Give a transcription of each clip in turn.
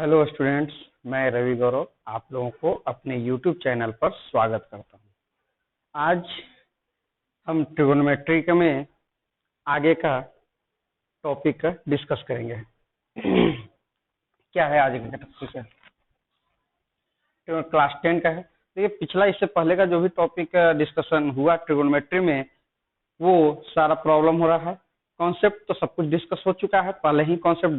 Hello students, मैं रवि गौरव आप लोगों को अपने यूट्यूब चैनल पर स्वागत करता हूं। आज हम ट्रिगोनोमेट्री में आगे का टॉपिक डिस्कस करेंगे। क्या है आज का टॉपिक? है क्लास 10 का है। तो ये पिछला इससे पहले का जो भी टॉपिक डिस्कशन हुआ ट्रिगोनोमेट्री में, वो सारा प्रॉब्लम हो रहा है। कॉन्सेप्ट तो सब कुछ डिस्कस हो चुका है पहले ही। कॉन्सेप्ट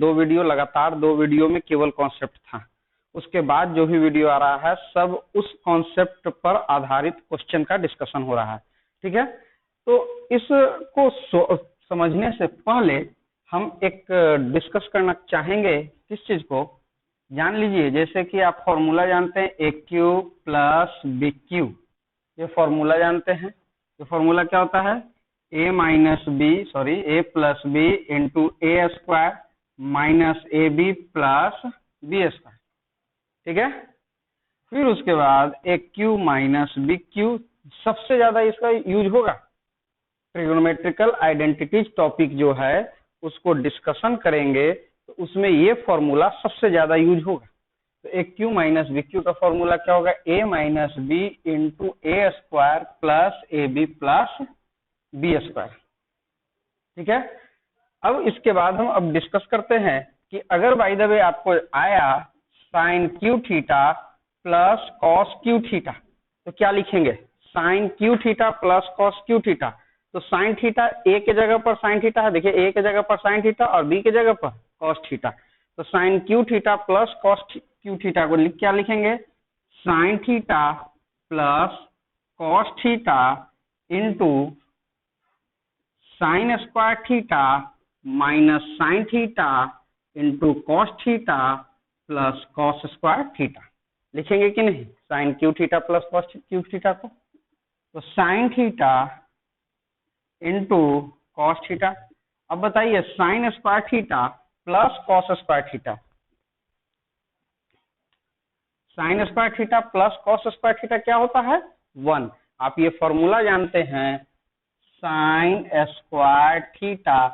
लगातार दो वीडियो में केवल कॉन्सेप्ट था। उसके बाद जो भी वीडियो आ रहा है सब उस कॉन्सेप्ट पर आधारित क्वेश्चन का डिस्कशन हो रहा है। ठीक है, तो इसको समझने से पहले हम एक डिस्कस करना चाहेंगे किस चीज को, जान लीजिए। जैसे कि आप फॉर्मूला जानते हैं A cube plus B cube, ये फॉर्मूला जानते हैं। ये फॉर्मूला क्या होता है? A plus B into A square minus A B plus B square. ठीक है, फिर उसके बाद A cube minus B cube, सबसे ज्यादा इसका यूज होगा। ट्रिगोनोमेट्रिकल आइडेंटिटीज टॉपिक जो है उसको डिस्कशन करेंगे तो उसमें ये फॉर्मूला सबसे ज्यादा यूज होगा। तो A cube minus B cube का फॉर्मूला क्या होगा? A minus B into A square plus A B plus B square. ठीक है, अब इसके बाद हम अब डिस्कस करते हैं कि अगर बाय द वे आपको आया sine cube theta plus cos cube theta, तो क्या लिखेंगे? Sine cube theta plus cos cube theta. तो साइन थीटा ए के जगह पर साइन थीटा है, देखिए ए के जगह पर साइन थीटा और बी के जगह पर कॉस थीटा। तो sine cube theta plus cos cube theta को क्या लिखेंगे? Sine theta plus cos theta into sine square theta minus sine theta into cos theta plus cos square theta. लिखेंगे कि नहीं sine cube theta plus cos cube theta को? तो sine theta into cos theta. अब बताइए sine square theta plus cos square theta, sine square theta plus cos square theta क्या होता है? 1। आप ये फॉर्मूला जानते हैं, sign square theta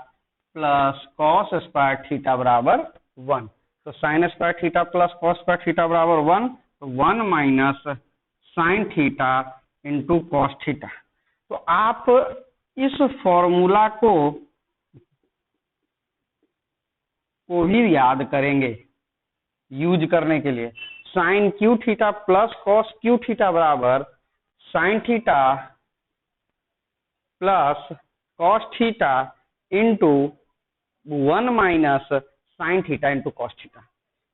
plus cos square theta बराबर 1। तो sine square theta plus cos square theta बराबर 1, तो 1 minus sine theta into cos theta. तो आप इस फॉर्मूला को भी याद करेंगे यूज करने के लिए। Sine cube theta plus cos cube theta बराबर sine theta plus cos theta into 1 minus sine theta into cos theta.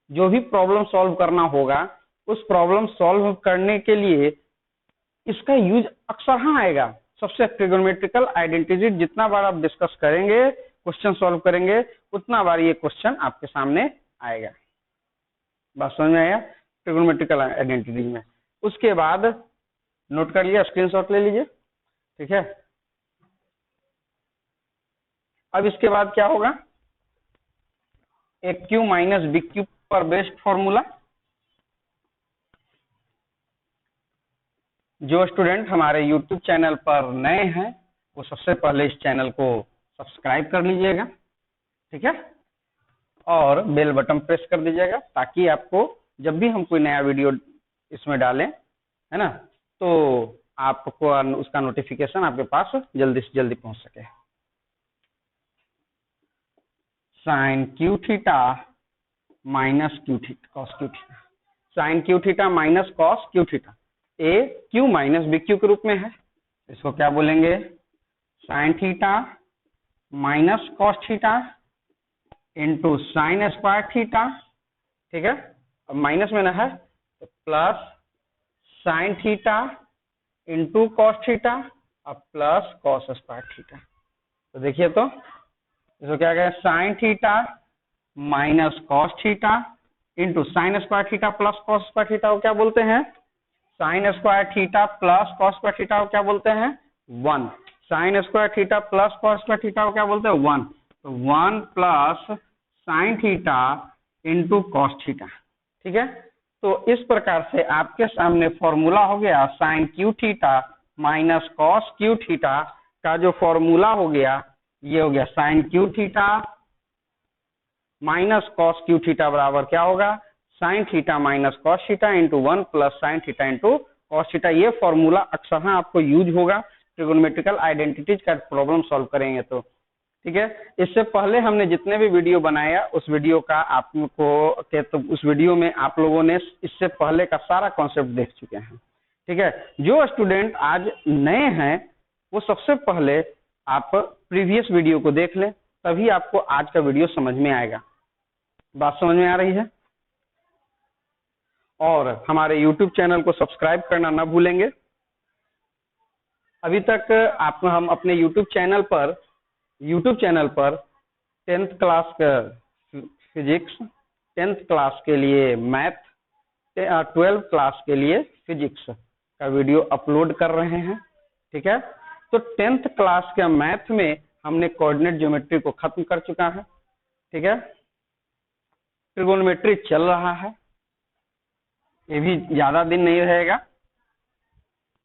जो भी प्रॉब्लम सॉल्व करना होगा उस प्रॉब्लम सॉल्व करने के लिए इसका यूज अक्सर हाँ आएगा। सबसे ट्रिगोनोमेट्रिकल आइडेंटिटी जितना बार आप डिस्कस करेंगे, क्वेश्चन सॉल्व करेंगे, उतना बार ये क्वेश्चन आपके सामने आएगा। बात समझ में आया? ट्रिगोनोमेट्रिकल आइडेंटिटी में उसके बाद नोट कर लिया, स्क्रीनशॉट ले लीजिए। ठीक है, अब इसके बाद क्या होगा? ए क्यू माइनस बी क्यू पर बेस्ड फॉर्मूला। जो स्टूडेंट हमारे यूट्यूब चैनल पर नए हैं वो सबसे पहले इस चैनल को सब्सक्राइब कर लीजिएगा। ठीक है, और बेल बटन प्रेस कर दीजिएगा ताकि आपको जब भी हम कोई नया वीडियो इसमें डालें, है ना, तो आपको उसका नोटिफिकेशन आपके पास जल्दी से जल्दी पहुंच सके। Sine cube theta minus cube theta cos cube theta, sine cube theta minus cos cube theta A cube minus B cube के रूप में है। इसको क्या बोलेंगे? Sine theta minus cos theta into sine square theta. ठीक है, अब माइनस में ना है तो plus sine theta into cos theta अब प्लस कॉस स्क्वायर थीटा। तो देखिए तो इसको क्या कहें? Sine theta minus cos theta into sine square theta plus cos square theta को क्या बोलते हैं? Sign square theta plus cos square theta को क्या बोलते हैं? 1। Sign square theta plus cos square theta को क्या बोलते हैं? 1। तो 1 plus sine theta into cos theta. ठीक है, तो इस प्रकार से आपके सामने फॉर्मूला हो गया sine cube theta minus cos cube theta का जो फॉर्मूला हो गया ये हो गया sine cube theta minus cos cube theta बराबर क्या होगा? Sine theta minus cos theta into 1 plus sine theta into cos theta. ये फॉर्मूला अक्सर आपको यूज होगा ट्रिगोनोमेट्रिकल आइडेंटिटीज का प्रॉब्लम सॉल्व करेंगे तो, ठीक है। इससे पहले हमने जितने भी वीडियो बनाया उस वीडियो का आपको तो उस वीडियो में आप लोगों ने इससे पहले का सारा कॉन्सेप्ट देख चुके हैं, ठीक है। जो स्टूडेंट आज नए हैं वो सबसे पहले आप प्रीवियस वीडियो को देख लें, तभी आपको आज का वीडियो समझ में आएगा। बात समझ में आ रही है? और हमारे YouTube चैनल को सब्सक्राइब करना ना भूलेंगे। अभी तक हम अपने YouTube चैनल पर 10th क्लास का फिजिक्स, 10th क्लास के लिए मैथ, 12th क्लास के लिए फिजिक्स का वीडियो अपलोड कर रहे हैं, ठीक है। तो 10th क्लास के मैथ में हमने कोऑर्डिनेट ज्योमेट्री को खत्म कर चुका है, ठीक है। ट्रिगोनोमेट्री चल रहा है, ये भी ज्यादा दिन नहीं रहेगा।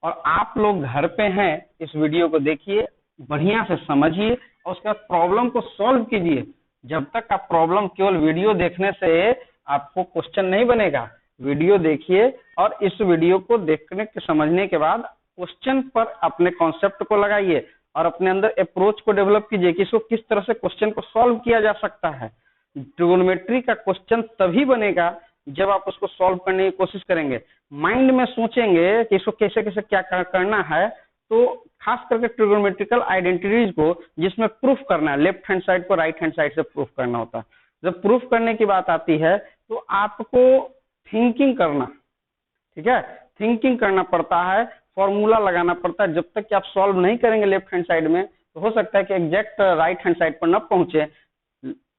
और आप लोग घर पे हैं, इस वीडियो को देखिए, बढ़िया से समझिए और उसके बाद प्रॉब्लम को सॉल्व कीजिए। जब तक आप प्रॉब्लम केवल वीडियो देखने से आपको क्वेश्चन नहीं बनेगा, वीडियो देखिए और इस वीडियो को देखने के समझने के बाद क्वेश्चन पर अपने कॉन्सेप्ट को लगाइए और अपने अंदर अप्रोच को डेवलप कीजिए कि इसको किस तरह से क्वेश्चन को सॉल्व किया जा सकता है। ट्रिगोनोमेट्री का क्वेश्चन तभी बनेगा जब आप उसको सॉल्व करने की कोशिश करेंगे, माइंड में सोचेंगे कि इसको कैसे कैसे क्या करना है। तो खास करके ट्रिगोनोमेट्रिकल आइडेंटिटीज को जिसमें प्रूफ करना है, लेफ्ट हैंड साइड को राइट हैंड साइड से प्रूफ करना होता है। जब प्रूफ करने की बात आती है तो आपको थिंकिंग करना, ठीक है, थिंकिंग करना पड़ता है, फॉर्मूला लगाना पड़ता है। जब तक कि आप सॉल्व नहीं करेंगे लेफ्ट हैंड साइड में तो हो सकता है कि एग्जैक्ट राइट हैंड साइड पर न पहुंचे।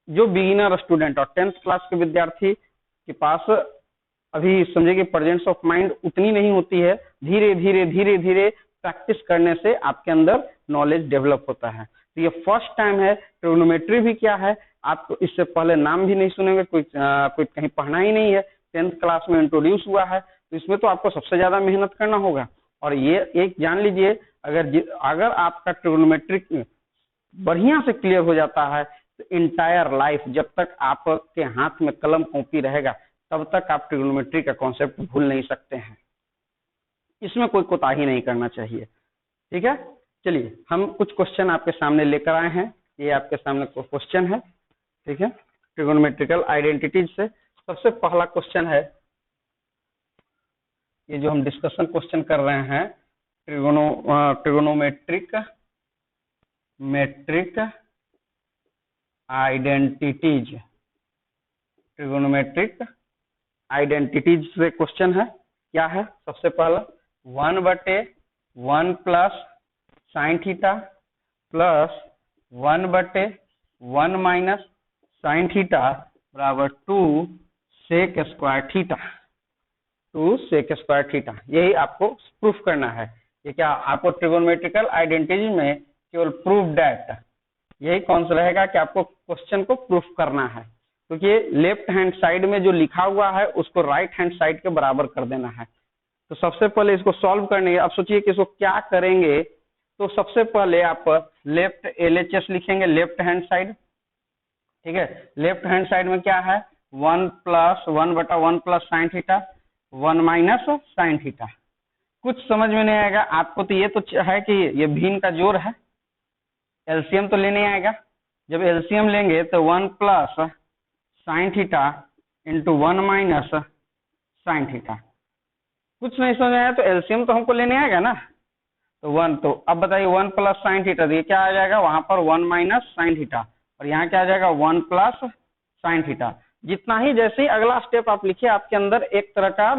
जो बिगिनर स्टूडेंट और 10th क्लास के विद्यार्थी के पास अभी समझे कि प्रेजेंस ऑफ माइंड उतनी नहीं होती है, धीरे धीरे प्रैक्टिस करने से आपके अंदर नॉलेज डेवलप होता है। तो ये फर्स्ट टाइम है। ट्रिगोनोमेट्री भी क्या है, आपको इससे पहले नाम भी नहीं सुनेंगे, कोई कहीं पढ़ना ही नहीं है, 10th क्लास में इंट्रोड्यूस हुआ है। तो इसमें तो आपको सबसे ज्यादा मेहनत करना होगा। और ये एक जान लीजिए, अगर आपका ट्रिगोनोमेट्रिक बढ़िया से क्लियर हो जाता है तो इंटायर लाइफ, जब तक आपके हाथ में कलम कॉपी रहेगा तब तक आप ट्रिगोनोमेट्री का कॉन्सेप्ट भूल नहीं सकते हैं। इसमें कोई कोताही नहीं करना चाहिए, ठीक है। चलिए हम कुछ क्वेश्चन आपके सामने लेकर आए हैं। ये आपके सामने क्वेश्चन है, ठीक है, ट्रिगोनोमेट्रिकल आइडेंटिटीज से। सबसे पहला क्वेश्चन है, ये जो हम डिस्कशन क्वेश्चन कर रहे हैं, ट्रिगोनोमेट्रिक आइडेंटिटीज, ट्रिगोनोमेट्रिक आइडेंटिटीज से क्वेश्चन है। क्या है? सबसे पहला 1/1 plus sine theta plus 1/1 minus sine theta बराबर 2 sec square theta, 2 sec square theta. यही आपको प्रूफ करना है। ये क्या आपको ट्रिगोनोमेट्रिकल आइडेंटिटी में केवल प्रूफ दैट, यही कौन सा रहेगा कि आपको क्वेश्चन को प्रूफ करना है, क्योंकि लेफ्ट हैंड साइड में जो लिखा हुआ है उसको राइट हैंड साइड के बराबर कर देना है। तो सबसे पहले इसको सॉल्व करने, अब सोचिए कि इसको क्या करेंगे। तो सबसे पहले आप लेफ्ट LHS लिखेंगे, लेफ्ट हैंड साइड, ठीक है। लेफ्ट हैंड साइड में क्या है, 1/1 plus sine theta 1 minus sine theta. कुछ समझ में नहीं आएगा आपको, तो ये तो है कि ये भिन्न का जोड़ है, एलसीएम तो लेने आएगा। जब एलसीएम लेंगे तो 1 plus sine theta into 1 minus sine theta. कुछ नहीं समझ आया तो एलसीएम तो हमको लेने आएगा ना। तो 1, तो अब बताइए 1 प्लस साइन थीटा, तो ये क्या आ जाएगा, वहां पर 1 माइनस साइन थीटा, और यहाँ क्या आ जाएगा 1 प्लस साइन थीटा। जितना ही जैसे ही अगला स्टेप आप लिखिए, आपके अंदर एक तरह का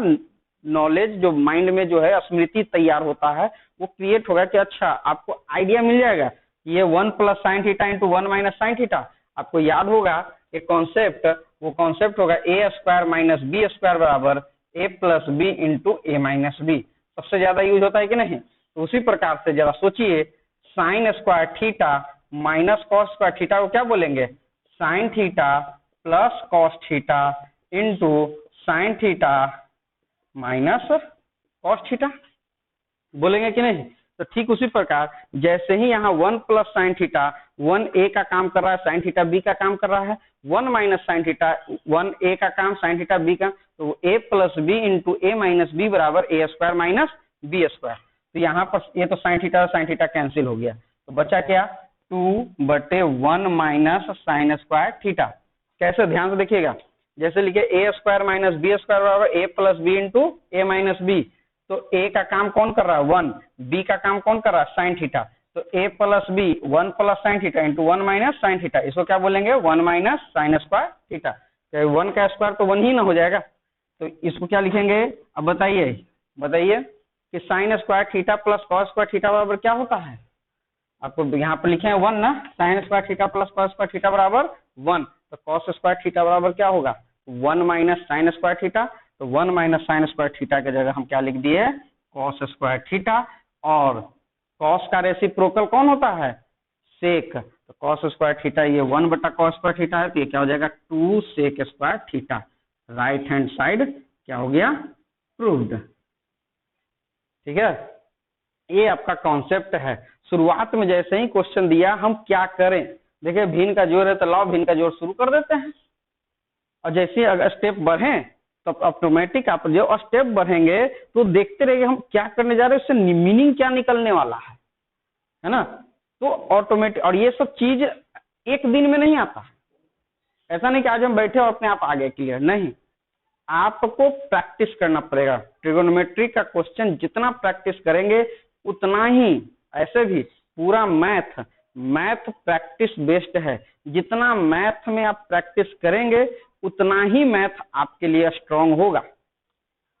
नॉलेज जो माइंड में जो है स्मृति तैयार होता है, वो क्रिएट होगा कि अच्छा आपको आइडिया मिल जाएगा कि ये 1 plus sine theta into 1 minus sine theta. आपको याद होगा एक कॉन्सेप्ट, वो कॉन्सेप्ट होगा ए स्क्वायर माइनस बी स्क्वायर बराबर ए प्लस बी इंटू ए माइनस बी। सबसे ज्यादा यूज होता है कि नहीं। तो उसी प्रकार से जरा सोचिए, sign square theta minus cos square theta को क्या बोलेंगे, sine theta plus cos theta into sign theta minus cos theta बोलेंगे कि नहीं। तो ठीक उसी प्रकार जैसे ही यहाँ 1 प्लस साइन थीटा 1 ए का काम कर रहा है, साइन थीटा बी का काम कर रहा है, 1 माइनस साइन थीटा 1 ए का काम साइन थीटा बी का, तो A plus B into A minus B बराबर ए स्क्वायर माइनस बी स्क्वायर। तो यहाँ पर ये तो साइन थीटा कैंसिल हो गया, तो बचा क्या 2/1 माइनस साइन स्क्वायर थीटा। कैसे, ध्यान से देखिएगा, जैसे लिखे ए स्क्वायर माइनस बी स्क्वायर बराबर ए प्लस बी इंटू ए माइनस बी, तो ए का काम कौन कर रहा है 1, बी का काम कौन कर रहा है साइन थीटा, तो A plus B 1 plus sine theta into 1 minus sine theta, इसको क्या बोलेंगे 1 माइनस साइन स्क्वायर थीटा। 1 का स्क्वायर तो 1 ही ना हो जाएगा, तो इसको क्या लिखेंगे, अब बताइए कि sign square theta plus cos square theta बराबर क्या होता है, आपको यहाँ पर लिखे हैं 1 ना, sign square theta plus cos square theta बराबर 1, तो कॉस स्क्वायर थीटा बराबर क्या होगा 1 माइनस साइन स्क्वायर थीटा, तो 1 माइनस साइन स्क्वायर थीटा की जगह हम क्या लिख दिए कॉस स्क्वायर थीटा, और कॉस का रेसिप्रोकल कौन होता है सेक, तो कॉस स्क्वायर थीटा ये 1/cos स्क्वायर थीटा है, तो ये क्या हो जाएगा 2 sec square theta. Right hand side क्या हो गया प्रूव्ड। ठीक है, ये आपका कॉन्सेप्ट है। शुरुआत में जैसे ही क्वेश्चन दिया हम क्या करें, देखिए भिन्न का जोड़ है तो लाओ भिन्न का जोड़ शुरू कर देते हैं, और जैसे अगर स्टेप बढ़े तो ऑटोमेटिक आप जो स्टेप बढ़ेंगे तो देखते रहिए हम क्या करने जा रहे हैं, उससे मीनिंग क्या निकलने वाला है ना, तो ऑटोमेटिक। और ये सब चीज एक दिन में नहीं आता, ऐसा नहीं कि आज हम बैठे और अपने आप आ गए क्लियर, नहीं, आपको प्रैक्टिस करना पड़ेगा। ट्रिगोनोमेट्री का क्वेश्चन जितना प्रैक्टिस करेंगे उतना ही, ऐसे भी पूरा मैथ प्रैक्टिस बेस्ड है, जितना मैथ में आप प्रैक्टिस करेंगे उतना ही मैथ आपके लिए स्ट्रांग होगा,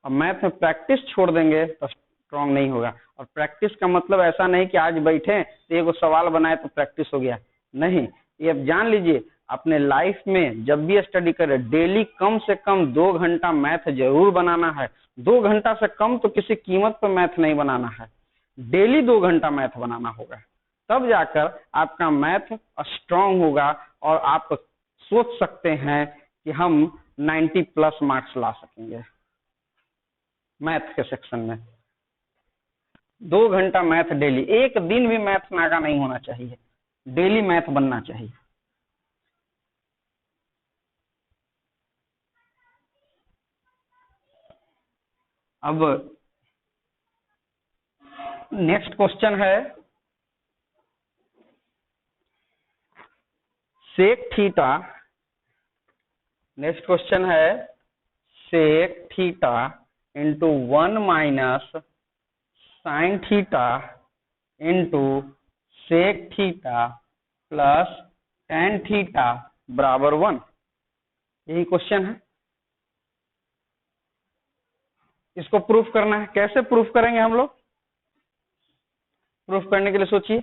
और मैथ में प्रैक्टिस छोड़ देंगे तो स्ट्रांग नहीं होगा। और प्रैक्टिस का मतलब ऐसा नहीं कि आज बैठे तो एक सवाल बनाए तो प्रैक्टिस हो गया, नहीं, ये अब जान लीजिए अपने लाइफ में जब भी स्टडी करें डेली कम से कम 2 घंटा मैथ जरूर बनाना है। 2 घंटा से कम तो किसी कीमत पर मैथ नहीं बनाना है, डेली 2 घंटा मैथ बनाना होगा, तब जाकर आपका मैथ स्ट्रांग होगा और आप सोच सकते हैं कि हम 90+ मार्क्स ला सकेंगे मैथ के सेक्शन में। 2 घंटा मैथ डेली, एक दिन भी मैथ नागा नहीं होना चाहिए, डेली मैथ बनना चाहिए। अब नेक्स्ट क्वेश्चन है सेक थीटा, नेक्स्ट क्वेश्चन है sec theta into 1 minus sine theta into sec theta plus tan theta बराबर 1, यही क्वेश्चन है। इसको प्रूफ करना है, कैसे प्रूफ करेंगे हम लोग, प्रूफ करने के लिए सोचिए,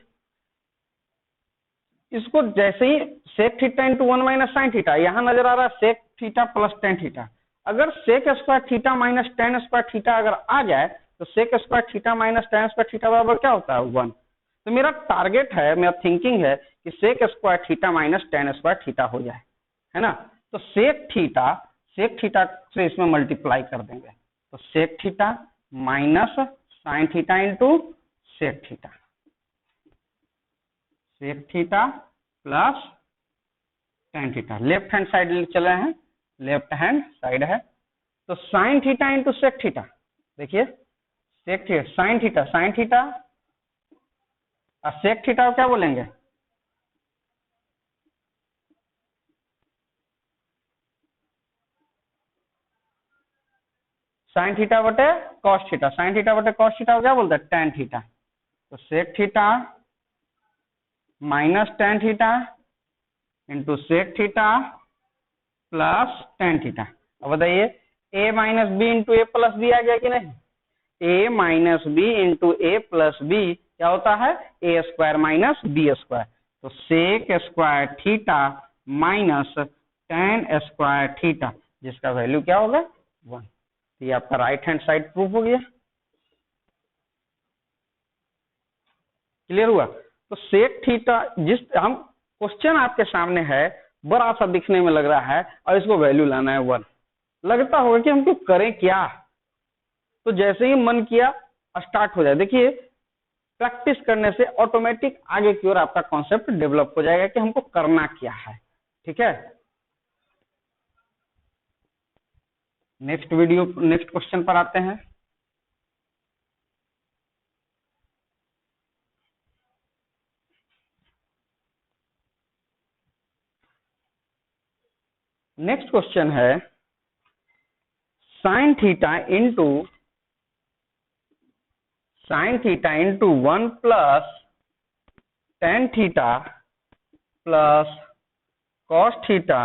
इसको जैसे ही sec theta into 1 minus sine theta, यहां नजर आ रहा है sec theta plus tan theta, अगर sec square theta minus tan square theta अगर आ जाए तो sec square theta minus tan square theta बराबर क्या होता है 1। तो मेरा टारगेट है, मेरा थिंकिंग है कि sec square theta minus tan square theta हो जाए, है ना, तो सेक थीटा से इसमें मल्टीप्लाई कर देंगे, तो sec theta minus sine theta into sec theta, sec theta plus tan theta, left hand side चले हैं, लेफ्ट हैंड साइड है, तो sine theta into sec theta, देखिए सेक थीटा साइन थीटा और सेक थीटा क्या बोलेंगे साइन थीटा बटे cos theta, sine theta बटे कॉस थीटा क्या बोलते हैं टेन थीटा, तो sec theta minus tan theta into sec theta plus tan theta. अब बताइए a minus B into A plus B आ गया कि नहीं, a minus B into A plus B क्या होता है A square minus B square, तो sec square theta minus tan square theta, जिसका वैल्यू क्या होगा 1। तो ये आपका राइट हैंड साइड प्रूफ हो गया, क्लियर हुआ। तो सेक थीटा, जिस हम क्वेश्चन आपके सामने है बड़ा सा दिखने में लग रहा है और इसको वैल्यू लाना है 1, लगता होगा कि हमको करें क्या, तो जैसे ही मन किया स्टार्ट हो जाए। देखिए प्रैक्टिस करने से ऑटोमेटिक आगे की ओर आपका कॉन्सेप्ट डेवलप हो जाएगा कि हमको करना क्या है। ठीक है, नेक्स्ट क्वेश्चन पर आते हैं। नेक्स्ट क्वेश्चन है sine theta into 1 plus tan theta plus cos theta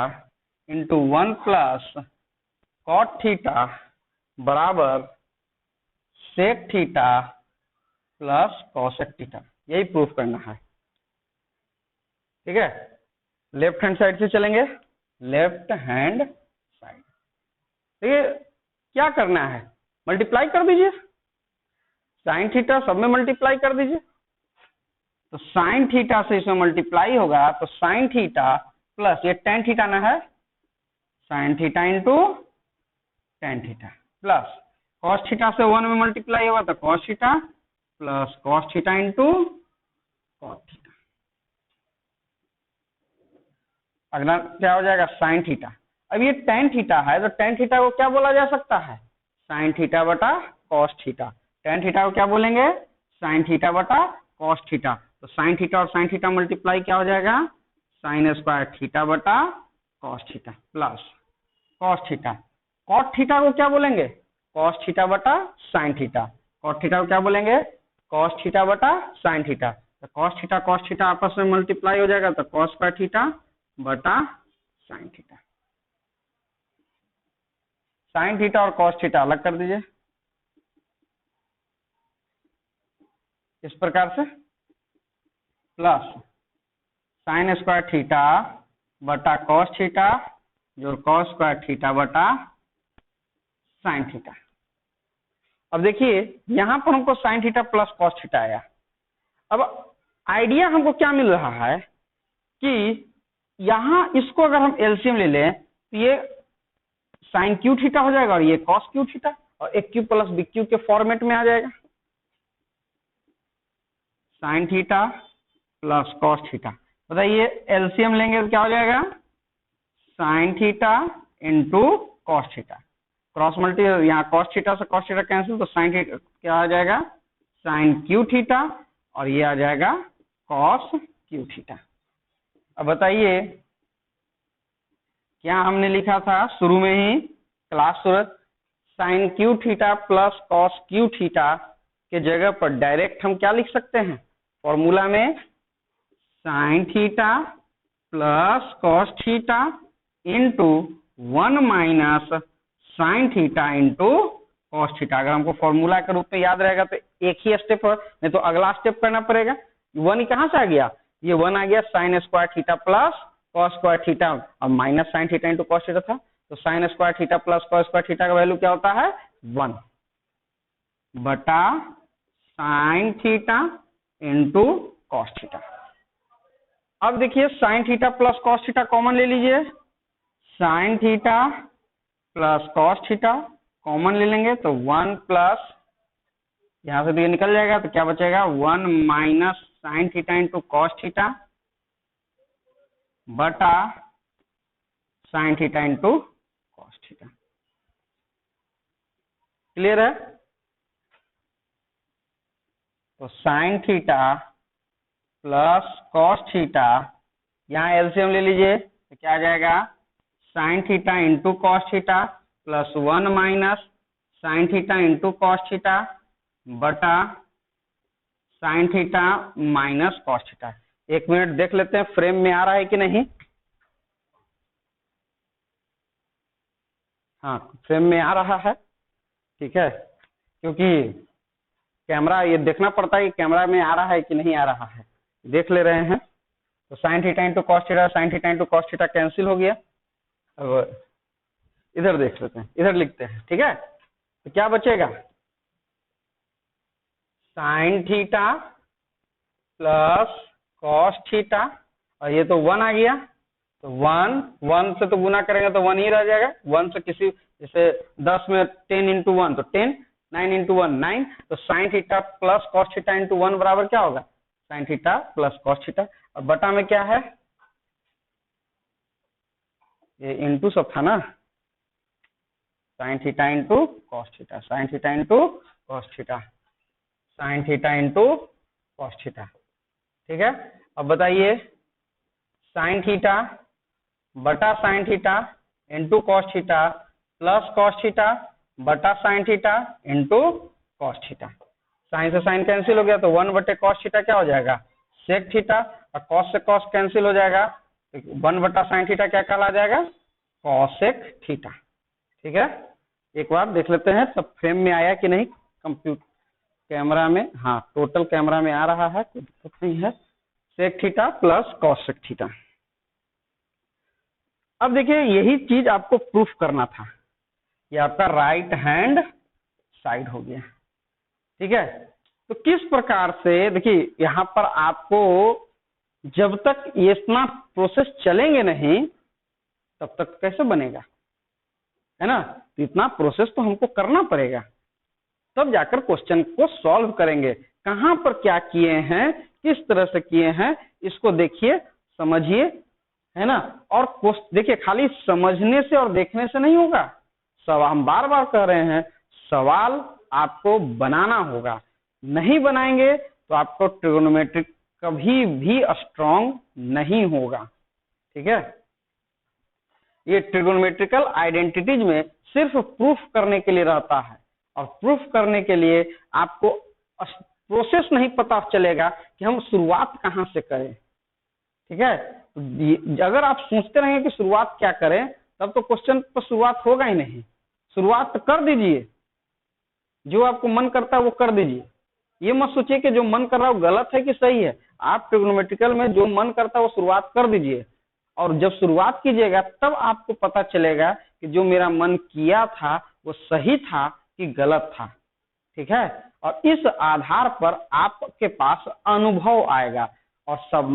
into 1 plus cot theta बराबर sec theta plus cosec theta, यही प्रूफ करना है। ठीक है, लेफ्ट हैंड साइड से चलेंगे, लेफ्ट हैंड साइड। देखिए क्या करना है, मल्टीप्लाई कर दीजिए, साइन थीटा सब में मल्टीप्लाई कर दीजिए। तो साइन थीटा से इसमें मल्टीप्लाई होगा तो साइन थीटा प्लस ये टेन थीटा ना है, sine theta into tan theta plus cos theta से 1 में मल्टीप्लाई होगा तो cos theta plus cos theta into cot theta. अगला क्या हो जाएगा, साइन थीटा। अब ये टेन थीटा है तो टेन थीटा को क्या बोला जा सकता है, साइन थीटा बटा कॉस थीटा। टेन थीटा को क्या बोलेंगे, साइन थीटा बटा कॉस थीटा। तो साइन थीटा और साइन थीटा मल्टीप्लाई क्या हो जाएगा, साइन स्क्वायर थीटा बटा cos theta plus cos theta. Cot theta को क्या बोलेंगे, कॉस थीटा बटा साइन थीटा। कॉट थीटा को क्या बोलेंगे, कॉस थीटा बटा साइन थीटा। तो कॉस थीटा आपस में मल्टीप्लाई हो जाएगा तो कॉस स्क्वायर थीटा बटा साइन थीटा। साइन थीटा और कॉस थीटा अलग कर दीजिए इस प्रकार से, प्लस साइन स्क्वायर थीटा बटा कॉस थीटा जो कॉस स्क्वायर थीटा बटा साइन थीटा। अब देखिए यहां पर हमको sign theta plus cos theta आया। अब आइडिया हमको क्या मिल रहा है कि यहां इसको अगर हम एलसीएम ले लें तो ये साइन क्यू थीटा हो जाएगा और ये कॉस क्यू थीटा, और एक क्यू प्लस बी क्यू के फॉर्मेट में आ जाएगा। Sine theta plus cos theta, बताइए एलसीएम लेंगे तो क्या हो जाएगा, sine theta into cos theta. Cross multi यहाँ कॉस थीटा से कॉस थीटा कैंसिल तो साइन थीटा क्या आ जाएगा, साइन क्यू थीटा, और ये आ जाएगा कॉस क्यू थीटा। अब बताइए क्या हमने लिखा था शुरू में ही क्लास शुरू, sine cube theta plus cos cube theta के जगह पर डायरेक्ट हम क्या लिख सकते हैं फॉर्मूला में, sign theta plus cos theta into 1 minus sine theta into cos theta. अगर हमको फॉर्मूला के रूप में याद रहेगा तो एक ही स्टेप है, नहीं तो अगला स्टेप करना पड़ेगा। 1 कहां से आ गया, ये 1 आ गया sine square theta plus cos square theta और minus sine theta into cos theta था, तो sine square theta plus cos square theta का वैल्यू क्या होता है 1 बटा sine theta into cos theta. अब देखिए sine theta plus cos theta common ले लीजिए, sine theta plus cos theta common ले लेंगे तो 1 प्लस यहां से तो ये निकल जाएगा तो क्या बचेगा 1 minus sine theta into cos theta बटा sine theta into cos theta. Clear है, तो sine theta plus cos theta, यहाँ एलसीएम ले लीजिए तो क्या आ जाएगा sine theta into cos theta plus 1 minus sine theta into cos theta बटा sine theta minus cos theta. एक मिनट देख लेते हैं फ्रेम में आ रहा है कि नहीं। हाँ फ्रेम में आ रहा है, ठीक है, क्योंकि कैमरा ये देखना पड़ता है कि कैमरा में आ रहा है कि नहीं आ रहा है। देख ले रहे हैं तो sine theta into cos theta, sine theta into cos theta cancel हो गया। अब इधर देख लेते हैं, इधर लिखते हैं, ठीक है। तो क्या बचेगा sign theta plus cos theta, और ये तो 1 आ गया तो 1 से तो गुना करेंगे तो 1 ही रह जाएगा। 1 से किसी जैसे 10 में 10 इंटू 1 तो 10 9 इंटू 1 9, तो sine theta plus cos theta into 1 बराबर क्या होगा, sine theta plus cos theta. और बटा में क्या है, ये इंटू सब था ना, sine theta into cos theta, sine theta into cos theta, sine theta into cos theta. ठीक है, अब बताइए साइन थीटा बटा sine theta into cos theta plus cos theta बटा sine theta into cos theta. Sine से sine cancel हो गया तो 1 बटे कॉस थीटा क्या हो जाएगा, सेक थीटा, और कॉस से कॉस कैंसिल हो जाएगा तो 1 बटा साइन थीटा क्या कहला जाएगा, कॉसेक थीटा। ठीक है, एक बार देख लेते हैं सब फ्रेम में आया कि नहीं, कंप्यूटर कैमरा में, हाँ टोटल कैमरा में आ रहा है, कोई दिक्कत नहीं है। Sec theta plus cosec theta. अब देखिए यही चीज आपको प्रूफ करना था, ये आपका राइट हैंड साइड हो गया। ठीक है, तो किस प्रकार से, देखिए यहाँ पर आपको जब तक ये इतना प्रोसेस चलेंगे नहीं तब तक कैसे बनेगा, है ना, तो इतना प्रोसेस तो हमको करना पड़ेगा, तब जाकर क्वेश्चन को सॉल्व करेंगे। कहां पर क्या किए हैं, किस तरह से किए हैं, इसको देखिए समझिए, है ना। और देखिए खाली समझने से और देखने से नहीं होगा, सब हम बार बार कह रहे हैं, सवाल आपको बनाना होगा, नहीं बनाएंगे तो आपको ट्रिगोनोमेट्रिक कभी भी स्ट्रांग नहीं होगा। ठीक है, ये ट्रिगोनोमेट्रिकल आइडेंटिटीज में सिर्फ प्रूफ करने के लिए रहता है, और प्रूफ करने के लिए आपको प्रोसेस नहीं पता चलेगा कि हम शुरुआत कहां से करें। ठीक है, अगर आप सोचते रहेंगे कि शुरुआत क्या करें तब तो क्वेश्चन पर शुरुआत होगा ही नहीं। शुरुआत कर दीजिए, जो आपको मन करता है वो कर दीजिए, ये मत सोचिए कि जो मन कर रहा है वो गलत है कि सही है। आप ट्रिगोनोमेट्रिकल में जो मन करता है वो शुरुआत कर दीजिए, और जब शुरुआत कीजिएगा तब आपको पता चलेगा कि जो मेरा मन किया था वो सही था कि गलत था। ठीक है, और इस आधार पर आपके पास अनुभव आएगा, और सब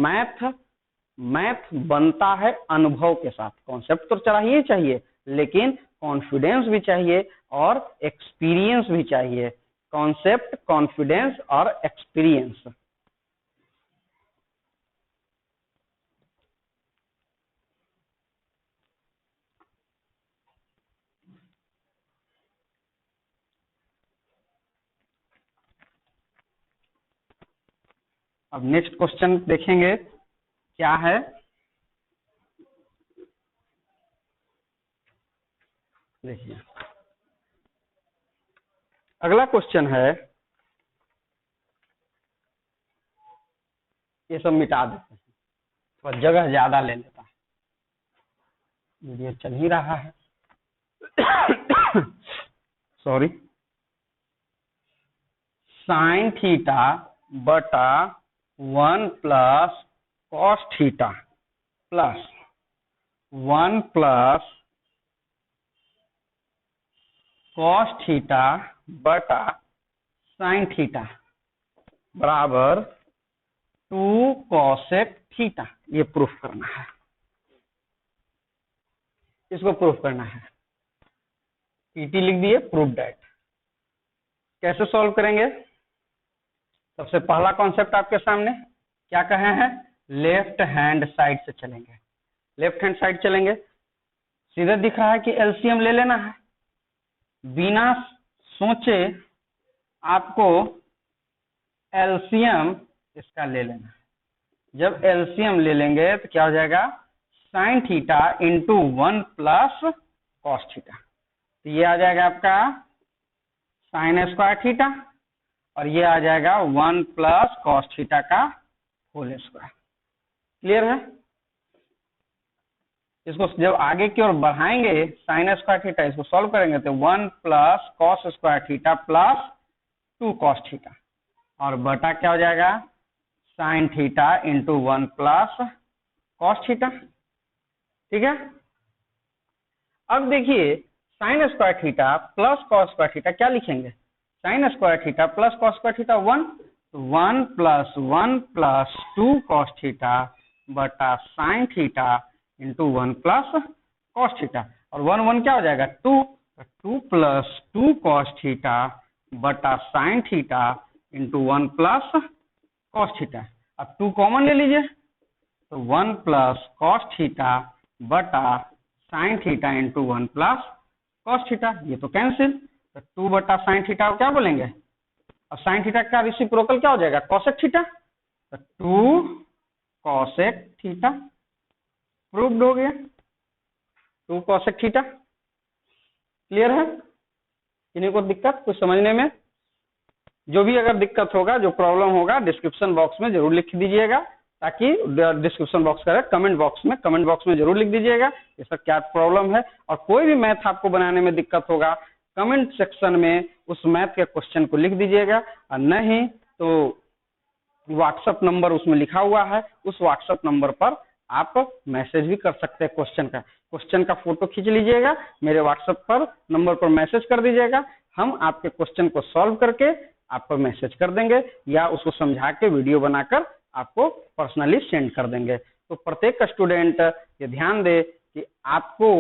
मैथ बनता है अनुभव के साथ। कॉन्सेप्ट तो चाहिए चाहिए, लेकिन कॉन्फिडेंस भी चाहिए और एक्सपीरियंस भी चाहिए। कॉन्सेप्ट, कॉन्फिडेंस और एक्सपीरियंस। अब नेक्स्ट क्वेश्चन देखेंगे क्या है। देखिए अगला क्वेश्चन है, ये सब मिटा देते हैं, थोड़ा जगह ज्यादा ले लेता है, वीडियो चल ही रहा है। सॉरी, साइन थीटा बटा 1 plus cos theta plus 1 plus cos theta बटा साइन थीटा बराबर 2 कॉसेक थीटा। ये प्रूफ करना है, इसको प्रूफ करना है। पीटी लिख दिए, प्रूफ दैट। कैसे सॉल्व करेंगे, सबसे पहला कॉन्सेप्ट आपके सामने क्या कहे हैं, लेफ्ट हैंड साइड से चलेंगे। लेफ्ट हैंड साइड चलेंगे, सीधे दिख रहा है कि एलसीएम ले लेना है, बिना सोचे आपको एलसीएम इसका ले लेना है। जब एलसीएम ले लेंगे तो क्या हो जाएगा, sine theta into 1 plus cos theta, तो ये आ जाएगा आपका साइन स्क्वायर थीटा, और ये आ जाएगा 1 प्लस कॉस थीटा का होल स्क्वायर। क्लियर है, इसको जब आगे की ओर बढ़ाएंगे साइन स्क्वायर थीटा, इसको सॉल्व करेंगे तो 1 plus cos square theta plus 2 cos theta, और बटा क्या हो जाएगा, sine theta into 1 plus cos theta. ठीक है, अब देखिए sign square theta plus cos square theta क्या लिखेंगे, sign square theta plus cos square theta 1, तो 1 प्लस 1 प्लस 2 कॉस थीटा बटा sine theta into 1 plus cos theta, और 1 1 क्या हो जाएगा 2, 2 प्लस 2 कॉस थीटा बटा sine theta into 1 plus cos theta. अब 2 कॉमन ले लीजिए, तो 1 प्लस कॉस थीटा बटा sine theta into 1 plus cos theta, ये तो कैंसिल। तो 2 बटा साइन थीटा को क्या बोलेंगे, और साइन थीटा का रेसिप्रोकल क्या हो जाएगा, कॉसेक थीटा। तो 2 कॉसेक थीटा प्रूव्ड हो गया, 2 कॉसेक थीटा। क्लियर है, किन्हीं को दिक्कत कुछ समझने में? जो भी अगर दिक्कत होगा, जो प्रॉब्लम होगा, डिस्क्रिप्शन बॉक्स में जरूर लिख दीजिएगा, ताकि डिस्क्रिप्शन बॉक्स का कमेंट बॉक्स में जरूर लिख दीजिएगा ये सब क्या प्रॉब्लम है। और कोई भी मैथ आपको बनाने में दिक्कत होगा, कमेंट सेक्शन में उस मैथ के क्वेश्चन को लिख दीजिएगा, और नहीं तो व्हाट्सएप नंबर उसमें लिखा हुआ है, उस व्हाट्सएप नंबर पर आप मैसेज भी कर सकते हैं। क्वेश्चन का फोटो खींच लीजिएगा, मेरे व्हाट्सएप पर नंबर पर मैसेज कर दीजिएगा, हम आपके क्वेश्चन को सॉल्व करके आपको मैसेज कर देंगे, या उसको समझा के वीडियो बनाकर आपको पर्सनली सेंड कर देंगे। तो प्रत्येक स्टूडेंट ये ध्यान दे कि आपको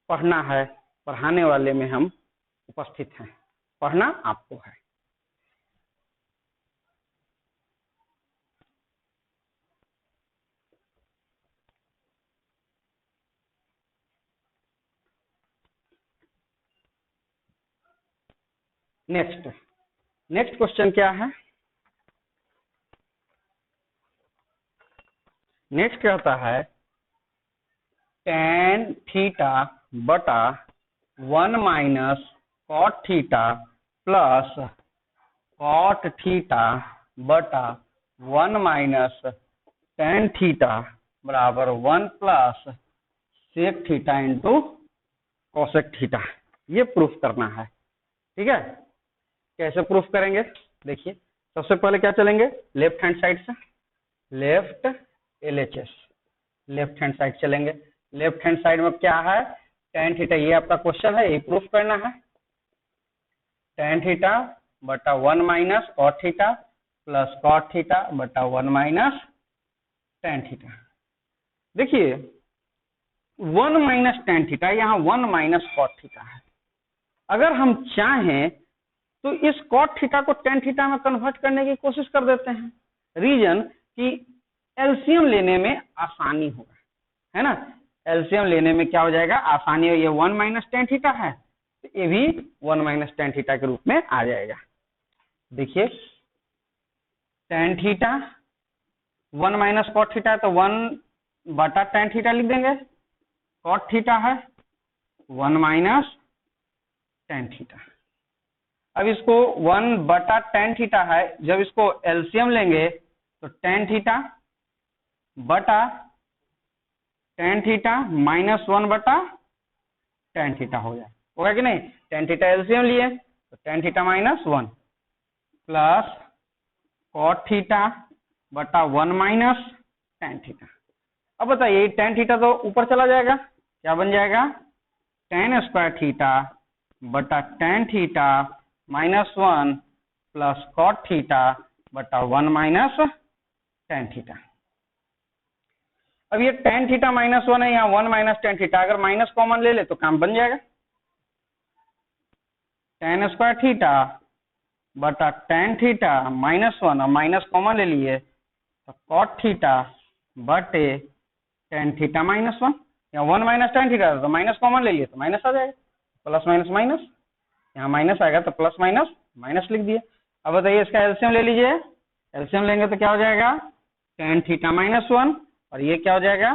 पढ़ना है, पढ़ाने वाले में हम उपस्थित हैं, पढ़ना आपको है। नेक्स्ट क्वेश्चन क्या है? नेक्स्ट कहता है tan थीटा बटा 1 minus cot theta plus cot theta बटा 1 माइनस tan थीटा बराबर 1 plus sec theta into cosec theta. ये प्रूफ करना है, ठीक है। कैसे प्रूफ करेंगे, देखिए सबसे पहले क्या चलेंगे, लेफ्ट हैंड साइड से, left LHS, left hand side चलेंगे। लेफ्ट हैंड साइड में क्या है, tan थीटा, ये आपका क्वेश्चन है, ये प्रूफ करना है। tan थीटा बटा 1 minus cot theta plus cot theta बटा 1 माइनस tan थीटा। देखिए 1 माइनस tan थीटा, यहाँ 1 माइनस कॉट थीटा है। अगर हम चाहें तो इस कॉट थीटा को tan थीटा में कन्वर्ट करने की कोशिश कर देते हैं। रीजन कि एलसीएम लेने में आसानी होगा, है ना। एलसीएम लेने में क्या हो जाएगा, आसानी हो। ये 1 माइनस tan थीटा है, तो ये भी 1 माइनस tan थीटा के रूप में आ जाएगा। देखिए tan theta 1 minus cot theta है, तो 1 बटा tan थीटा लिख देंगे। कॉट थीटा है 1 माइनस tan थीटा। अब इसको 1 बटा tan थीटा है, जब इसको एलसीएम लेंगे तो tan थीटा बटा tan थीटा माइनस 1 बटा tan थीटा हो जाए, होगा कि नहीं। tan थीटा एलसीएम लिए तो tan theta minus 1 plus cot theta बटा 1 माइनस tan थीटा। अब बताइए tan थीटा तो ऊपर चला जाएगा, क्या बन जाएगा, tan स्क्वायर थीटा बटा tan theta minus 1 plus cot theta बटा 1 माइनस tan थीटा। अब ये tan थीटा माइनस 1 है, यहाँ 1 माइनस tan थीटा, अगर माइनस कॉमन ले ले तो काम बन जाएगा। tan स्क्वायर थीटा बटा tan थीटा माइनस 1, और माइनस कॉमन ले लिए तो कॉट थीटा बटे tan थीटा माइनस 1, यहाँ 1 माइनस tan थीटा तो माइनस कॉमन ले लिए तो माइनस आ जाएगा, प्लस माइनस माइनस, यहाँ माइनस आएगा तो प्लस माइनस माइनस लिख दिए। अब बताइए इसका एलसीएम ले लीजिए, एलसीएम लेंगे तो क्या हो जाएगा, tan थीटा माइनस 1, और ये क्या हो जाएगा,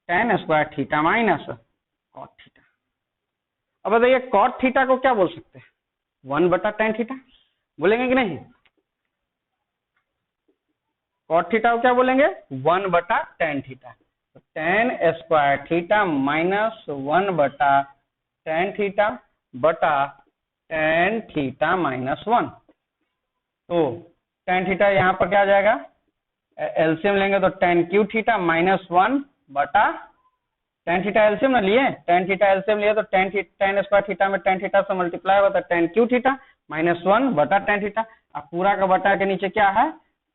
tan square theta minus cot theta. अब बताइए कॉट थीटा को क्या बोल सकते हैं, 1 बटा tan थीटा बोलेंगे कि नहीं। कॉट थीटा को क्या बोलेंगे, 1 बटा tan थीटा। तो tan स्क्वायर थीटा माइनस 1 बटा tan थीटा बटा tan थीटा माइनस 1। तो tan थीटा यहाँ पर क्या आ जाएगा, एलसीएम लेंगे तो tan क्यू थीटा माइनस 1 बटा tan थीटा एलसीएम ना लिए, tan थीटा एलसीएम लिए तो tan स्क्वायर थीटा में tan थीटा से मल्टीप्लाई होता है tan क्यू थीटा माइनस 1 बटा tan थीटा। अब पूरा का बटा के नीचे क्या है,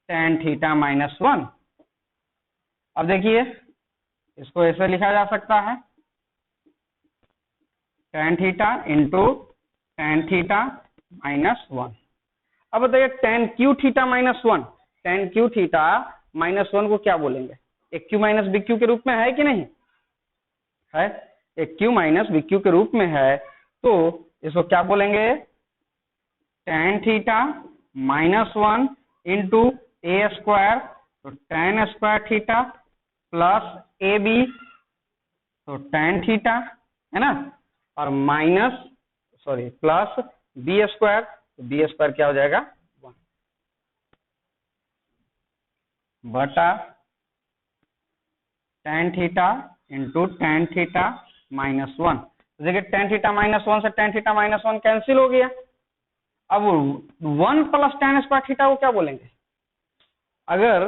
tan थीटा माइनस 1। अब देखिए इसको ऐसे लिखा जा सकता है, tan theta into tan theta -1। अब बताइए tan Q theta -1, tan Q theta -1 को क्या बोलेंगे? एक क्यू माइनस बी क्यू के रूप में है कि नहीं है? एक क्यू माइनस बी क्यू के रूप में है, तो इसको क्या बोलेंगे? tan theta -1 into A square, तो tan square theta plus A B, तो tan थीटा है ना, और प्लस बी स्क्वायर, तो बी स्क्वायर क्या हो जाएगा? 1 बटा tan theta into tan theta -1। तो देखिए tan थीटा -1 से tan थीटा -1 कैंसिल हो गया। अब 1 प्लस tan स्क्वायर थीटा को क्या बोलेंगे? अगर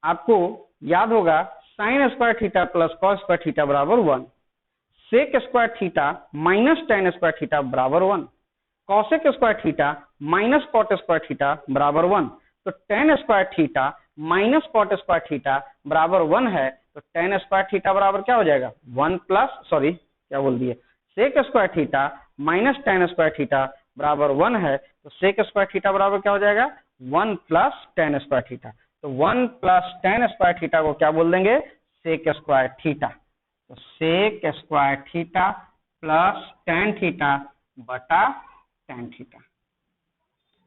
आपको याद होगा sin square theta plus cos square theta बराबर 1, sec square theta minus tan square theta बराबर 1, cosec square theta minus cot square theta बराबर 1। तो tan square theta minus cot square theta बराबर 1 है, तो tan स्क्वायर थीटा बराबर क्या हो जाएगा? 1 प्लस क्या बोल दिए, sec square theta minus tan square theta बराबर 1 है, तो sec स्क्वायर थीटा बराबर क्या हो जाएगा? 1 प्लस tan स्क्वायर थीटा। तो 1 प्लस tan स्क्वायर थीटा को क्या बोल देंगे? sec square theta. तो sec square theta plus tan theta बटा tan थीटा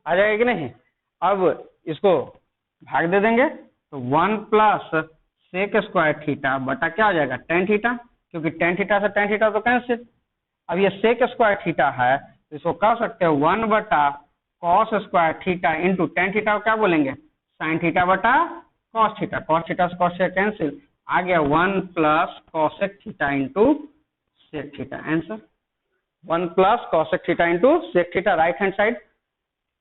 आ जाएगा कि नहीं? अब इसको भाग दे देंगे, तो 1 प्लस sec स्क्वायर थीटा बटा क्या हो जाएगा? tan थीटा, क्योंकि tan थीटा से tan थीटा तो कैंसिल। अब ये sec स्क्वायर थीटा है, तो इसको कह सकते हैं 1 बटा cos square theta into tan theta को क्या बोलेंगे? sin थीटा बटा cos थीटा, cos थीटा से cos थीटा कैंसिल, आ गया 1 plus cosec theta into sec theta. Answer 1 plus cosec theta into sec theta, right hand side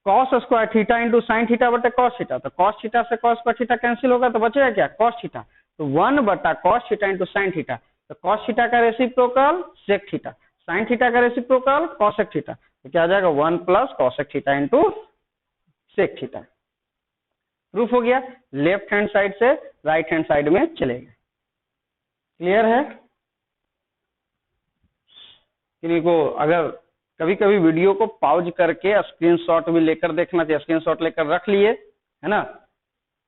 cos square theta into sin theta बटे cos theta, तो cos theta से cos square theta cancel होगा, तो बचेगा क्या? cos theta. तो 1 बटा cos theta into sin theta, तो cos थीटा का reciprocal sec theta, sin theta का रेसिप्रोकल cosec थीटा, तो क्या आ जाएगा? 1 plus cosec theta into sec theta. Proof हो गया, लेफ्ट हैंड साइड से राइट हैंड साइड में चलेगा। क्लियर है? किन्हीं को अगर कभी कभी वीडियो को पॉज करके स्क्रीनशॉट भी लेकर देखना चाहिए, स्क्रीनशॉट लेकर रख लिए है ना,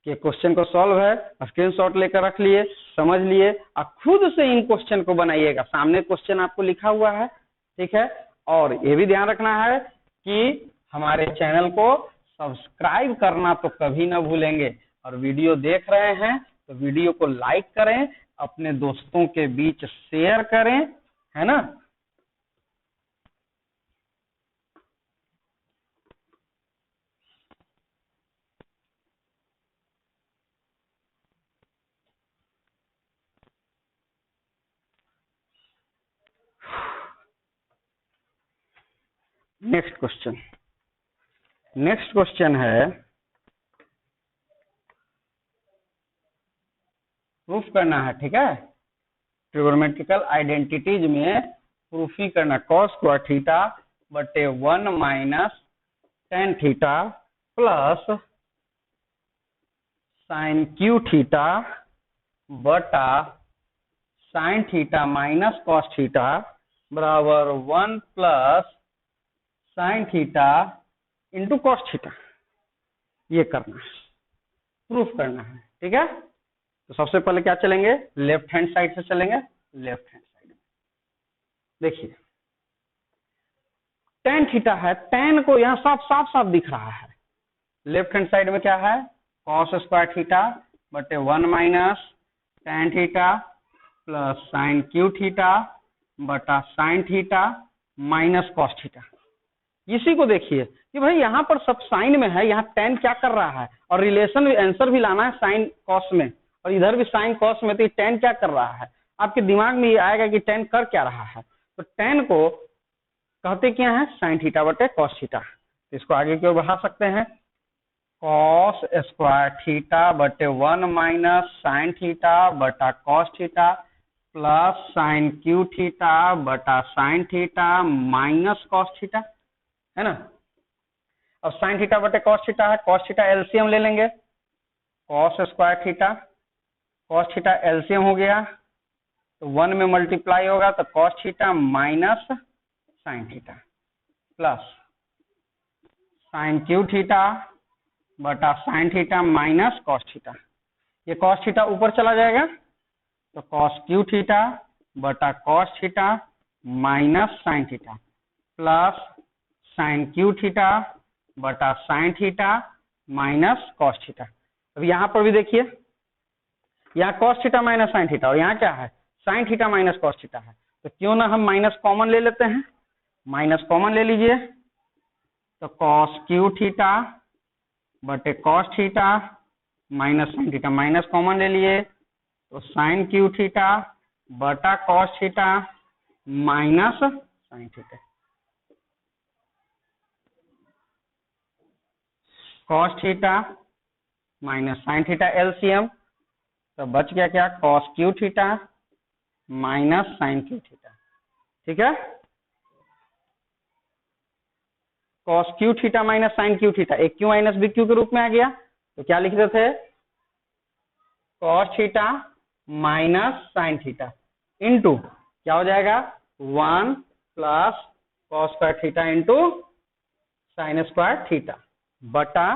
कि क्वेश्चन को सॉल्व है, स्क्रीनशॉट लेकर रख लिए, समझ लिए, और खुद से इन क्वेश्चन को बनाइएगा। सामने क्वेश्चन आपको लिखा हुआ है, ठीक है। और ये भी ध्यान रखना है कि हमारे चैनल को सब्सक्राइब करना तो कभी ना भूलेंगे, और वीडियो देख रहे हैं तो वीडियो को लाइक करें, अपने दोस्तों के बीच शेयर करें, है ना। नेक्स्ट क्वेश्चन है, प्रूफ करना है, ठीक है। ट्रिगोनोमेट्रिकल आइडेंटिटीज में प्रूफ ही करना, cos स्क्वायर थीटा बटे 1 minus tan theta plus sin cube theta बटा sin theta minus cos theta बराबर 1 plus sin theta into cos theta. ये करना है, प्रूफ करना है, ठीक है। तो सबसे पहले क्या चलेंगे? लेफ्ट हैंड साइड से चलेंगे। लेफ्ट हैंड साइड में देखिए tan थीटा है, tan को यहाँ साफ दिख रहा है। लेफ्ट हैंड साइड में क्या है? cos स्क्वायर थीटा बटे 1 minus tan theta plus sin cube theta बटा sin theta minus cos theta. इसी को देखिए कि भाई यहाँ पर सब साइन में है, यहाँ tan क्या कर रहा है, और रिलेशन आंसर भी लाना है साइन कॉस में, और इधर भी साइन कॉस में, तो tan क्या कर रहा है, आपके दिमाग में ये आएगा कि tan कर क्या रहा है। तो tan को कहते क्या है? sin थीटा बटे cos थीटा। इसको आगे की ओर बढ़ा सकते हैं, cos स्क्वायर थीटा बटे 1 माइनस sin थीटा बटा cos theta plus sin cube theta बटा sin theta minus cos theta, है ना। अब sin थीटा बटे cos थीटा है, cos थीटा एलसीएम ले लेंगे, cos square theta cos theta LCM हो गया, तो 1 में मल्टीप्लाई होगा, तो cos theta minus sin theta plus sine cube theta बटा sine theta minus cos theta. ये कॉस थीटा ऊपर चला जाएगा तो कॉस क्यू थीटा बटा cos theta minus sine theta plus sine cube theta बटा sine theta minus cos theta. अब यहाँ पर भी देखिए, यहाँ cos theta minus sine theta और यहाँ क्या है, sine theta minus cos theta है। तो क्यों ना हम माइनस कॉमन ले लेते हैं, माइनस कॉमन ले लीजिए। तो कॉस क्यू थीटा बटे cos theta minus sine theta, minus common ले लिए तो साइन क्यू थीटा बटा cos theta minus sine theta. Cos theta minus sine theta LCM, तो बच गया क्या, cos cube theta minus sine cube theta. ठीक है, cos cube theta minus sine cube theta एक क्यू माइनस बी क्यू के रूप में आ गया। तो क्या लिखते थे, cos theta minus sine theta into क्या हो जाएगा 1 plus cos square theta into sine square theta बटा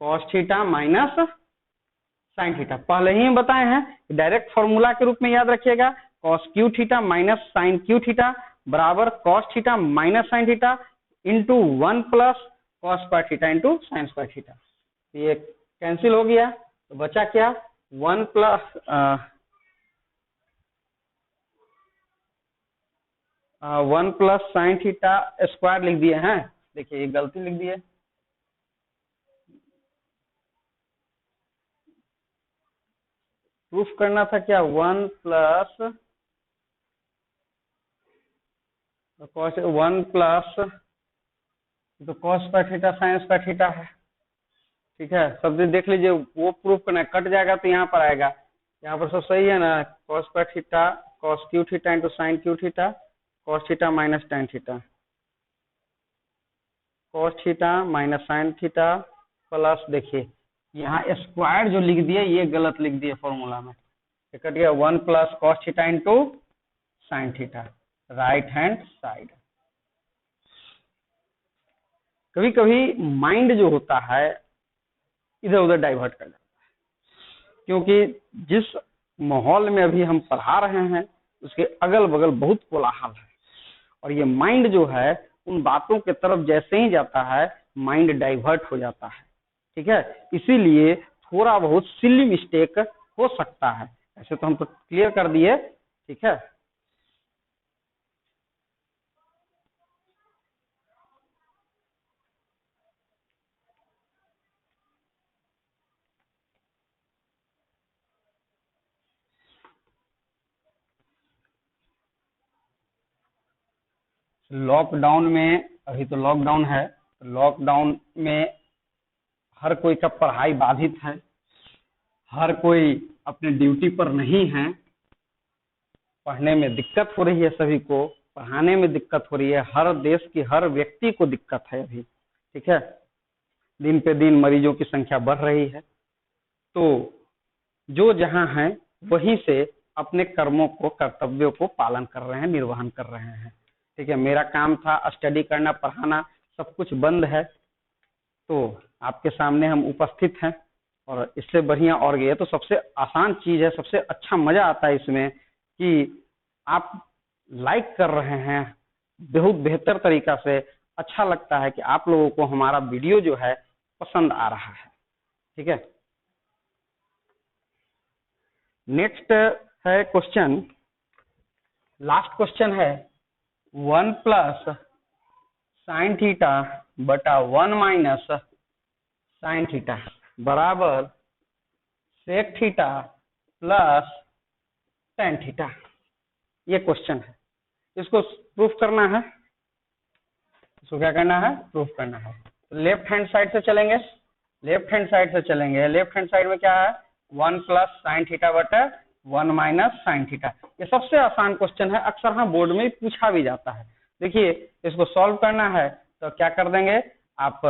cos theta minus sine theta. पहले ही हम बताए हैं, डायरेक्ट फॉर्मूला के रूप में याद रखिएगा, cos cube theta minus sine cube theta बराबर cos theta minus sine theta into 1 plus cos square theta into sine square theta. ये कैंसिल हो गया तो बचा क्या 1 प्लस साइन थीटा स्क्वायर लिख दिए हैं। देखिए ये गलती लिख दी है, प्रूफ करना था क्या 1 प्लस 1 प्लस तो cos square theta sine square theta है। ठीक है, सब देख लीजिए, वो प्रूफ करना है, कट जाएगा तो यहाँ पर आएगा, यहाँ पर सब सही है ना, cos square theta cos cube theta into sign cube theta cos theta minus tan theta cos theta minus sine theta plus देखिए यहाँ स्क्वायर जो लिख दिए ये गलत लिख दिए फॉर्मूला में, ये कट गया 1 plus cos theta into sine theta right hand side. कभी कभी माइंड जो होता है इधर उधर डाइवर्ट कर जाता है, क्योंकि जिस माहौल में अभी हम पढ़ा रहे हैं उसके अगल बगल बहुत कोलाहल है, और ये माइंड जो है उन बातों के तरफ जैसे ही जाता है माइंड डाइवर्ट हो जाता है। ठीक है, इसीलिए थोड़ा बहुत सिली मिस्टेक हो सकता है, ऐसे तो हम तो क्लियर कर दिए। ठीक है, लॉकडाउन में, अभी तो लॉकडाउन है, लॉकडाउन में हर कोई का पढ़ाई बाधित है, हर कोई अपने ड्यूटी पर नहीं है, पढ़ने में दिक्कत हो रही है, सभी को पढ़ाने में दिक्कत हो रही है, हर देश की हर व्यक्ति को दिक्कत है अभी। ठीक है, दिन पे दिन मरीजों की संख्या बढ़ रही है, तो जो जहां है वहीं से अपने कर्मों को कर्तव्यों को पालन कर रहे हैं, निर्वहन कर रहे हैं। ठीक है, मेरा काम था स्टडी करना, पढ़ाना, सब कुछ बंद है, तो आपके सामने हम उपस्थित हैं, और इससे बढ़िया और ये तो सबसे आसान चीज है, सबसे अच्छा मजा आता है इसमें कि आप लाइक कर रहे हैं बहुत बेहतर तरीका से, अच्छा लगता है कि आप लोगों को हमारा वीडियो जो है पसंद आ रहा है। ठीक है, नेक्स्ट है क्वेश्चन, लास्ट क्वेश्चन है 1 प्लस साइन थीटा बटा 1 माइनस साइन थीटा बराबर sec theta plus tan theta. ये क्वेश्चन है, इसको प्रूफ करना है, इसको क्या करना है, प्रूफ करना है। लेफ्ट हैंड साइड से चलेंगे, लेफ्ट हैंड साइड से चलेंगे, लेफ्ट हैंड साइड में क्या है 1 प्लस साइन थीटा बटा 1 माइनस साइन थीटा। ये सबसे आसान क्वेश्चन है, अक्सर हाँ बोर्ड में पूछा भी जाता है। देखिए इसको सॉल्व करना है तो क्या कर देंगे आप,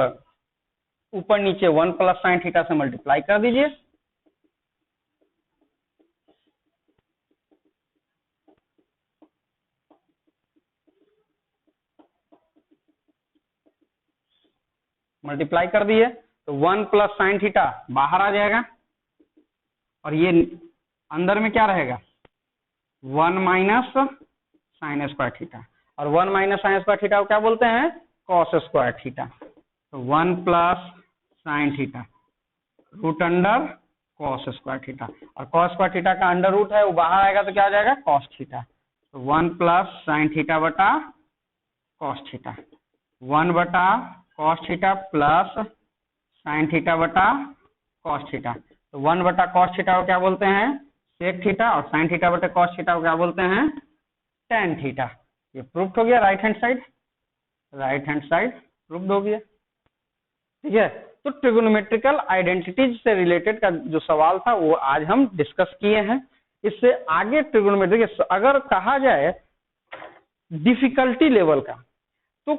ऊपर नीचे 1 प्लस साइन थीटा से मल्टीप्लाई कर दीजिए, मल्टीप्लाई कर दिए तो 1 प्लस साइन थीटा बाहर आ जाएगा और ये अंदर में क्या रहेगा 1 माइनस साइन स्क्वायर थीटा, और 1 माइनस साइन स्क्वायर थीटा को क्या बोलते हैं कॉस स्क्वायर थीटा। तो 1 plus sine theta root under cos square theta, और कॉस स्क्वायर थीटा का अंडर रूट है वो बाहर आएगा तो क्या आ जाएगा कॉस थीटा। तो 1 प्लस साइन थीटा बटा कॉस थीटा, 1 बटा cos theta plus sine theta बटा कॉस थीटा। तो 1 बटा कॉस थीटा को क्या बोलते हैं सेक थीटा, और साइन थीटा बटा कॉस थीटा को क्या बोलते हैं टेन थीटा। ये प्रूफ हो गया राइट हैंड साइड प्रूफ हो गया। ठीक है, तो ट्रिगोनोमेट्रिकल आइडेंटिटीज से रिलेटेड का जो सवाल था वो आज हम डिस्कस किए हैं। इससे आगे ट्रिगोनोमेट्रिक अगर कहा जाए डिफिकल्टी लेवल का, तो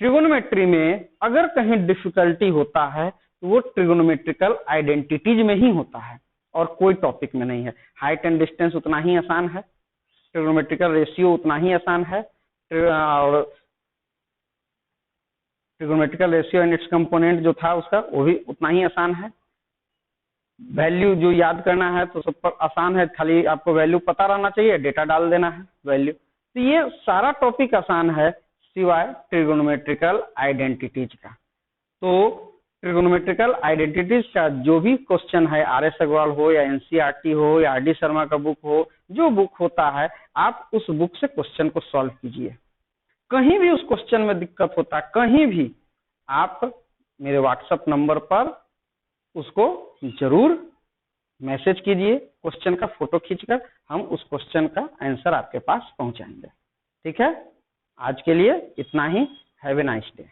ट्रिगोनोमेट्री में अगर कहीं डिफिकल्टी होता है तो वो ट्रिगोनोमेट्रिकल आइडेंटिटीज में ही होता है और कोई टॉपिक में नहीं है। हाइट एंड डिस्टेंस उतना ही आसान है, ट्रिगोनोमेट्रिकल रेशियो उतना ही आसान है, और trigonometrical ratio and it's component जो था उसका वो भी उतना ही आसान है। वैल्यू जो याद करना है तो सब पर आसान है, खाली आपको वैल्यू पता रहना चाहिए, डेटा डाल देना है वैल्यू। तो ये सारा टॉपिक आसान है सिवाय ट्रिगोनोमेट्रिकल आइडेंटिटीज का। तो ट्रिगोनोमेट्रिकल आइडेंटिटीज का जो भी क्वेश्चन है, RS अग्रवाल हो या NCERT हो या RD शर्मा का बुक हो, जो बुक होता है आप उस बुक से क्वेश्चन को सॉल्व कीजिए। कहीं भी उस क्वेश्चन में दिक्कत होता है, कहीं भी आप मेरे व्हाट्सएप नंबर पर उसको जरूर मैसेज कीजिए, क्वेश्चन का फोटो खींचकर हम उस क्वेश्चन का आंसर आपके पास पहुंचाएंगे। ठीक है, आज के लिए इतना ही। Have a nice day.